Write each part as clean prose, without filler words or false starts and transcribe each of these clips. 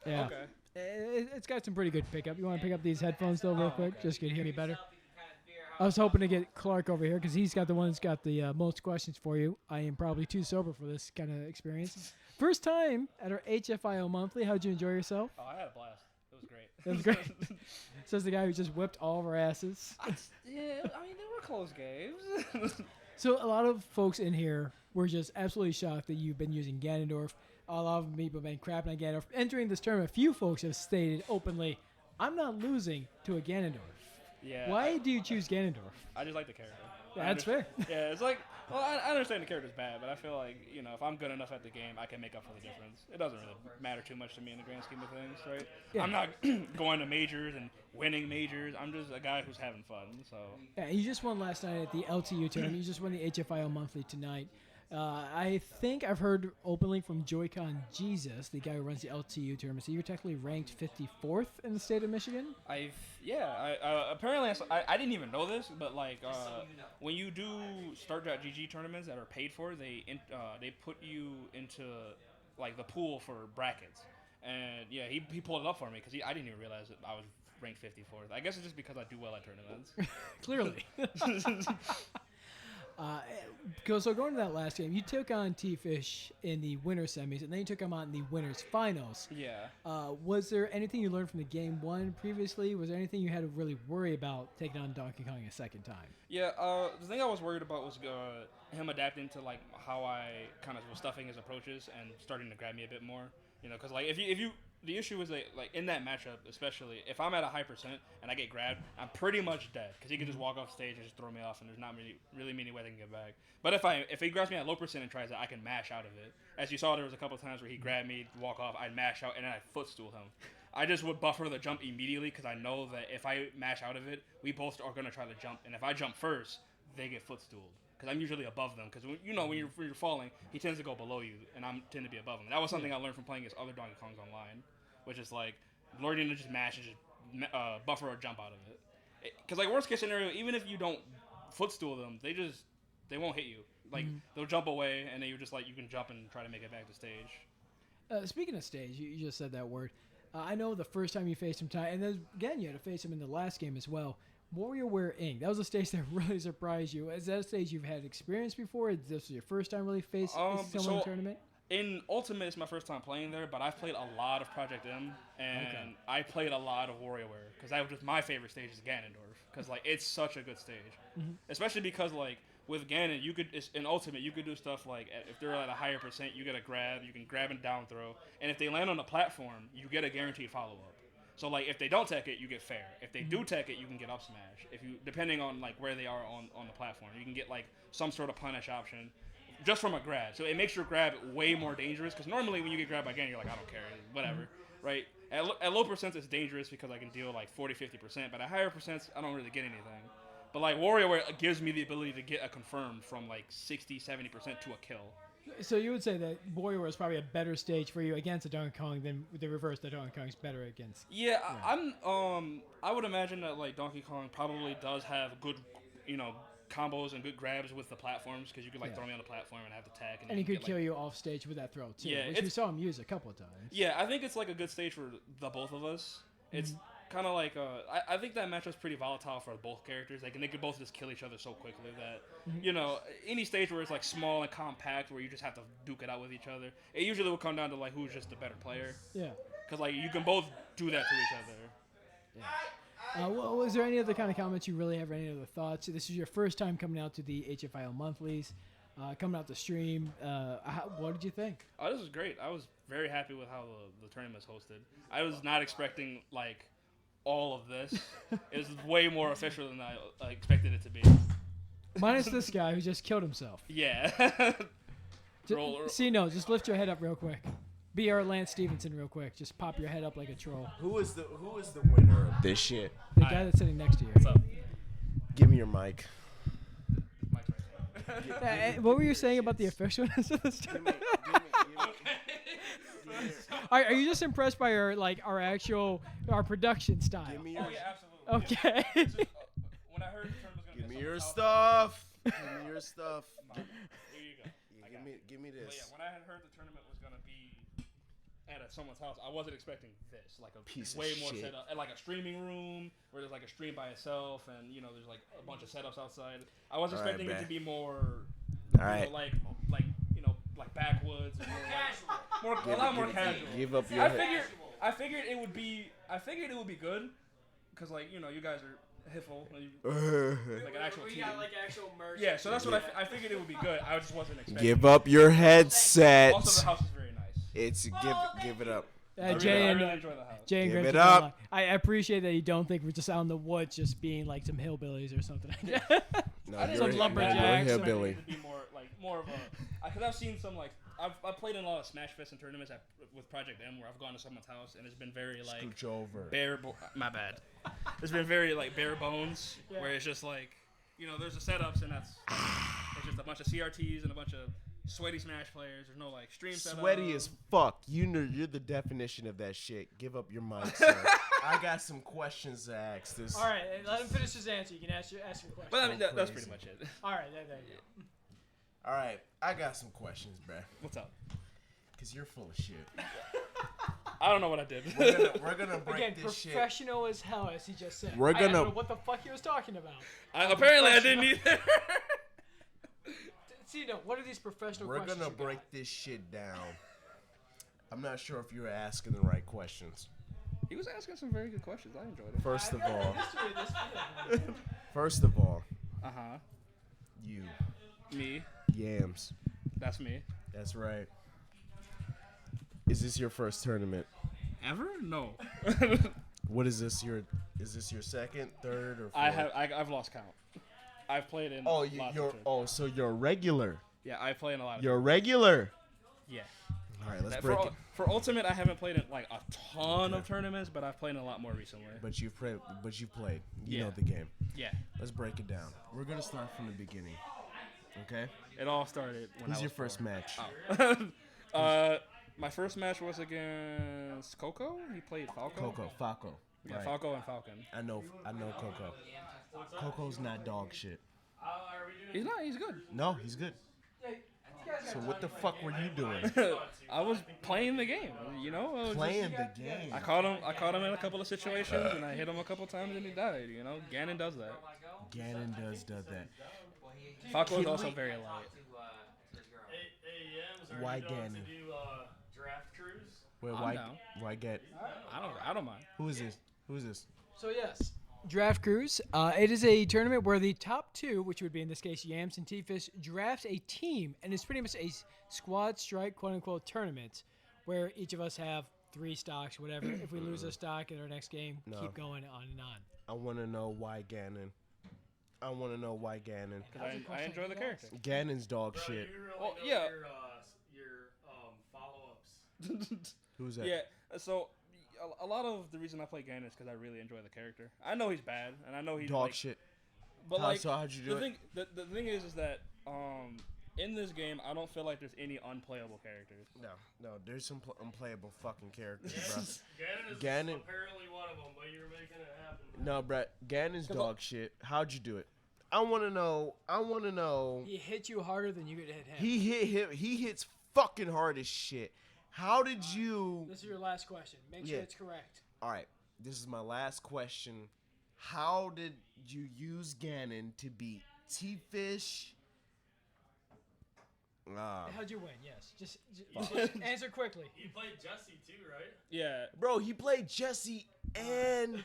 Yeah. Okay. It's got some pretty good pickup. You want to pick up these headphones though, real quick, just so you can hear me better. I was hoping to get Clark over here because he's got the one that's got the most questions for you. I am probably too sober for this kind of experience. First time at our HFIL monthly. How'd you enjoy yourself? Oh, I had a blast. It was great. That was great. Says the guy who just whipped all of our asses. Yeah, I mean, they were close games. So a lot of folks in here were just absolutely shocked that you've been using Ganondorf. A lot of people have been crapping on Ganondorf. Entering this tournament, a few folks have stated openly, I'm not losing to a Ganondorf. Yeah. Why do you choose Ganondorf? I just like the character. That's fair. Yeah, it's like, well, I understand the character's bad, but I feel like, if I'm good enough at the game, I can make up for the difference. It doesn't really matter too much to me in the grand scheme of things, right? Yeah. I'm not going to majors and winning majors. I'm just a guy who's having fun, so. Yeah, you just won last night at the LTU tournament. You just won the HFIL monthly tonight. I think I've heard openly from Joy-Con Jesus, the guy who runs the LTU tournament. So you're technically ranked 54th in the state of Michigan? Apparently, I didn't even know this, but when you do start.gg tournaments that are paid for, they put you into the pool for brackets. And yeah, he pulled it up for me because I didn't even realize that I was ranked 54th. I guess it's just because I do well at tournaments. Clearly. So going to that last game, you took on T-Fish in the winter semis, and then you took him on in the winners finals. Yeah. Was there anything you learned from the game one previously? Was there anything you had to really worry about taking on Donkey Kong a second time? Yeah. The thing I was worried about was him adapting to how I kind of was stuffing his approaches and starting to grab me a bit more. Because if you the issue is that, in that matchup, especially, if I'm at a high percent and I get grabbed, I'm pretty much dead because he can just walk off stage and just throw me off, and there's not really many ways I can get back. But if he grabs me at low percent and tries that, I can mash out of it. As you saw, there was a couple of times where he grabbed me, walk off, I'd mash out, and then I'd footstool him. I just would buffer the jump immediately because I know that if I mash out of it, we both are going to try to jump, and if I jump first, they get footstooled. Because I'm usually above them. Because when you're falling, he tends to go below you, and I tend to be above him. That was something I learned from playing against other Donkey Kongs online, which is learning to just mash and just buffer or jump out of it. Because worst case scenario, even if you don't footstool them, they won't hit you. They'll jump away, and then you can jump and try to make it back to stage. Speaking of stage, you just said that word. I know the first time you faced him, and then again you had to face him in the last game as well. WarioWare Inc. That was a stage that really surprised you. Is that a stage you've had experience before? Is this your first time really facing someone in the tournament? In Ultimate, it's my first time playing there, but I've played a lot of Project M, and I played a lot of WarioWare, because that was just my favorite stage is Ganondorf, because it's such a good stage. Mm-hmm. Especially because with Ganon, in Ultimate, you could do stuff if they're at a higher percent, you get a grab, you can grab and down throw, and if they land on the platform, you get a guaranteed follow-up. So if they don't tech it, you get fair. If they do tech it, you can get up smash. Depending on where they are on the platform, you can get some sort of punish option just from a grab. So it makes your grab way more dangerous, because normally when you get grabbed by Ganon, you're I don't care, whatever, right? At low percents, it's dangerous because I can deal 40-50%, but at higher percents, I don't really get anything. But WarioWare gives me the ability to get a confirm from 60-70% to a kill. So you would say that WarioWare is probably a better stage for you against a Donkey Kong than the reverse, that Donkey Kong is better against. Yeah, I would imagine that Donkey Kong probably does have good, combos and good grabs with the platforms, because you could throw me on the platform and have to tag. And he could kill you off stage with that throw too. Yeah, which we saw him use a couple of times. Yeah, I think it's a good stage for the both of us. It's kind of I think that matchup's pretty volatile for both characters. They could both just kill each other so quickly that any stage where it's small and compact, where you just have to duke it out with each other, it usually will come down to who's just the better player. Yeah. Because you can both do that to each other. Yeah. Well, is there any other kind of comments you really have, or any other thoughts? This is your first time coming out to the HFIL monthlies, coming out to stream. What did you think? Oh, this was great. I was very happy with how the tournament's hosted. I was not expecting all of this. It was way more official than I expected it to be. Minus this guy who just killed himself. Yeah. Just lift your head up real quick. Be our Lance Stevenson real quick. Just pop your head up like a troll. Who is the winner of this shit? The guy that's sitting next to you. What's up? Give me your mic. Mike's right there. What were you saying about the officialness of this? Are you just impressed by our production style? Give me your, absolutely. Okay. When I heard the term was going to give me your stuff. Give me your stuff. Here you go. Give me this. But yeah, when I had heard the tournament was going to be at someone's house, I wasn't expecting this. Like a Piece of way more shit. setup, and like a streaming room where there's like a stream by itself, and there's like a bunch of setups outside. I was All right, expecting it to bruh. be more, All right. like backwoods, and more a lot more casual. Give up your I figured it would be good, cause like you guys are HFIL, like an actual We team. got like actual merch. Yeah, so that's what I figured it would be good. I just wasn't expecting. Give up your headset. Also, the house is very nice. It's give it up. Jay I and really enjoy the house. Jay and Give Griff it are up. gonna lie. I appreciate that you don't think we're just out in the woods, just being like some hillbillies or something. No, I didn't Some you're, lumberjacks. you're a expect it hillbilly. to be more of a, because I've seen some like I've played in a lot of Smash Fest and tournaments with Project M where I've gone to someoe's house and it's been very like Scooch over. my bad. It's been very like bare bones where it's just like there's the setups and it's just a bunch of CRTs and a bunch of sweaty Smash players. There's no like stream setup. Sweaty as fuck. You're the definition of that shit. Give up your mic, sir. I got some questions to ask this. All right, let him finish his answer. You can ask your question. But I mean that's pretty much it. All right, there you go. All right, I got some questions, bruh. What's up? Cause you're full of shit. I don't know what I did. We're gonna break Again, this shit. professional as hell, as he just said. We're I don't gonna- know what the fuck he was talking about. Apparently I didn't either. See, no, what are these professional We're questions? gonna you break got? this shit down. I'm not sure if you were asking the right questions. He was asking some very good questions. I enjoyed it. First of I know all, the history of this video. first of all, Uh-huh. you, Me. Yams. That's me. That's right. Is this your first tournament? Ever? No. What is this? Is this your second, third, or fourth? I've lost count. I've played in Oh, lots of tournaments. so you're a regular. Yeah, I play in a lot of You're a regular. Yeah. All right, let's That- break for, it. for Ultimate, I haven't played in like a ton of tournaments, but I've played in a lot more recently. But you've played. You Yeah. know the game. Yeah. Let's break it down. We're gonna start from the beginning. Okay. It all started when Who's I your was first 4. match? Oh. My first match was against Coco. He played Falco. Falco. Yeah, Right. Falco and Falcon. I know Coco. Coco's not dog shit. He's not. He's good. No, he's good. So what the fuck were you doing? I was playing the game. I was just- Playing the game. I caught him in a couple of situations, and I hit him a couple times, and he died. Ganon does that. Ganon does that. Falco is also very light. Hey, Yams, are Why you down Ganon? to do draft cruise? Wait, I'm down. why get? I don't mind. Who is this? So yes, Draft Cruise. It is a tournament where the top two, which would be in this case Yams and T-Fish, drafts a team, and it's pretty much a squad strike, quote unquote, tournament, where each of us have 3 stocks, whatever. If we lose a stock in our next game, keep going on and on. I want to know why Ganon. I enjoy the character. Ganon's dog Bro, shit. you really Well, know yeah. your follow-ups. Who's that? Yeah. So a lot of the reason I play Ganon is because I really enjoy the character. I know he's bad, and I know he's Dog like, shit. But So how'd you do the it? thing, the thing is that in this game, I don't feel like there's any unplayable characters. No, there's some unplayable fucking characters, bro. Ganon is Ganon- apparently one of them, but you're making it happen. No, bro, Ganon's dog shit. How'd you do it? I want to know. He hit you harder than you could hit him. He hit him. He hits fucking hard as shit. How did you? This is your last question. Make sure Yeah. it's correct. All right, this is my last question. How did you use Ganon to beat T-Fish? How'd you win? Yes. Just answer quickly. He played Jesse too, right? Yeah. Bro, he played Jesse and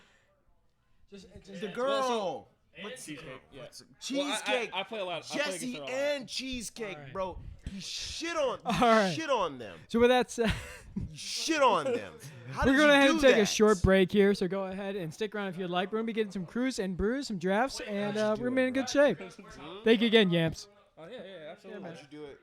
Just the girl. And Cheesecake. Yeah. Cheesecake. I play a lot. I play Jesse against her a lot. and Cheesecake, Alright. bro. He shit on. Alright. Shit on them. So with that said, He shit on them. How we're did going to you head do and take that? a short break here. So go ahead and stick around if you'd like. We're going to be getting some cruise and brews, some drafts, and we're going to be in good shape. Thank you again, Yamps. Oh yeah, absolutely. How'd you do it?